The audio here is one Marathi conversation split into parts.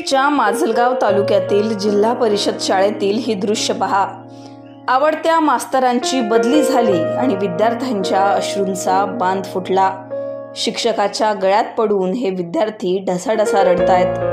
बीडच्या माजलगाव तालुक्यातील जिल्हा परिषद शाळेतील ही दृश्य पहा। आवडत्या मास्तरांची बदली झाली आणि विद्यार्थ्यांच्या अश्रूंचा बांध फुटला। शिक्षकाच्या गळ्यात पडून हे विद्यार्थी ढसाढसा रडतायत।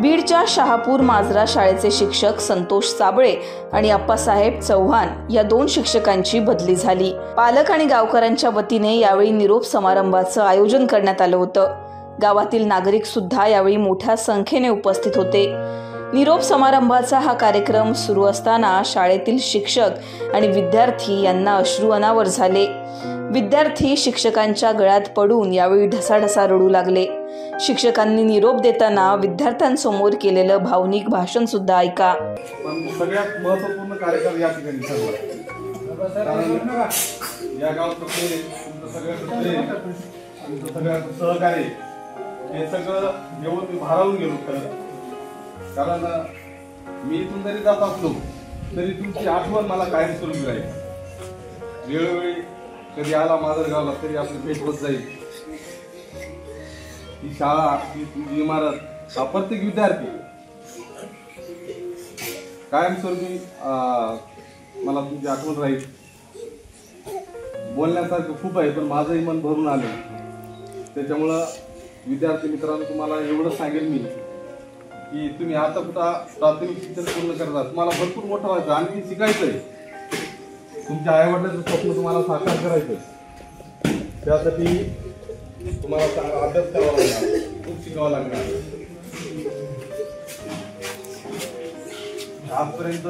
बीडच्या शहापूर माजरा शाळेचे शिक्षक संतोष साबळे आणि अप्पासाहेब चव्हाण या दोन शिक्षकांची बदली झाली। पालक आणि गावकऱ्यांच्या वतीने यावेळी निरोप समारंभाचं आयोजन करण्यात आलं होतं। गावातील नागरिक सुद्धा यावेळी मोठ्या संख्येने उपस्थित होते। निरोप समारंभाचा हा कार्यक्रम सुरू असताना शाळेतील शिक्षक आणि विद्यार्थी यांना अश्रू अनावर झाले। विद्यार्थी शिक्षकांच्या गळ्यात पडून यावेळी ढसाढसा रडू लागले। शिक्षकांनी निरोप देताना विद्यार्थ्यांसमोर केलेलं भावनिक भाषण सुद्धा ऐका। पण सगळ्यात महत्त्वपूर्ण कार्यक्रम या ठिकाणी ठरला। या गावचे सगळ्यांचं सहकार्य हे सगळं जेवण मी भारावून गेलो खरं। कारण मी इथून जरी जात असलो तरी तुमची आठवण मला कायमस्वरूपी राहील। वेळोवेळी कधी आला माजलगावला तरी आपली भेट होत जाईल। ही शाळा, ही इमारत, हा प्रत्येक विद्यार्थी कायमस्वरूपी मला तुमची आठवण राहील। बोलण्यासारखं खूप आहे पण माझंही मन भरून आलं। त्याच्यामुळं विद्यार्थी मित्रांनो तुम्हाला एवढं सांगेल मी की तुम्ही आता कुठं प्राथमिक शिक्षण पूर्ण करता, तुम्हाला भरपूर मोठं व्हायचं, आणखी शिकायचंय। तुमच्या आईवडिलांचं स्वप्न तुम्हाला साकार करायचंय। त्यासाठी तुम्हाला चांगला अभ्यास करावा लागणार, खूप शिकावं लागणार। आजपर्यंत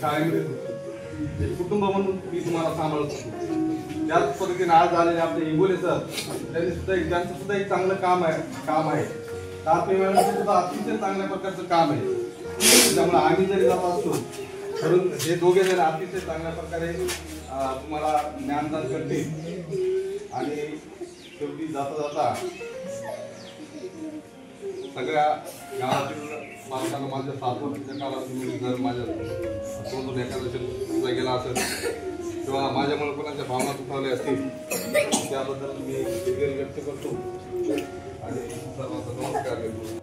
शाळेमध्ये कुटुंब म्हणून मी तुम्हाला सांभाळत होतो। त्याच पद्धतीने आज आलेले आपले इंगोले सर, त्यांचं सुद्धा एक चांगलं काम आहे। तात्मेळाचं सुद्धा अतिशय चांगल्या प्रकारचं काम आहे। त्यामुळे आम्ही जरी जात असतो म्हणून हे दोघे जण अतिशय चांगल्या प्रकारे तुम्हाला ज्ञानदान करतील। आणि शेवटी जाता जाता सगळ्या गावातील माणसांना माझ्या 7 वर्षाच्या काळात तुम्ही जर माझ्या तोंडून एखादा शब्द गेला असेल किंवा माझ्यामुळे कोणाच्या भावना दुखावल्या असतील त्याबद्दल मी व्यक्त करतो आणि सर्वांचा नमस्कार करतो।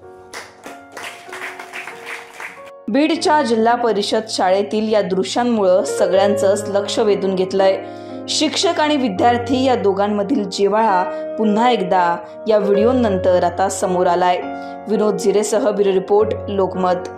बीडच्या जिल्हा परिषद शाळेतील या दृश्यांमुळे सगळ्यांचंच लक्ष वेधून घेतलंय। शिक्षक आणि विद्यार्थी या दोघांमधील जिव्हाळा पुन्हा एकदा या व्हिडिओनंतर आता समोर आलाय। विनोद जिरेसह ब्युरो रिपोर्ट, लोकमत।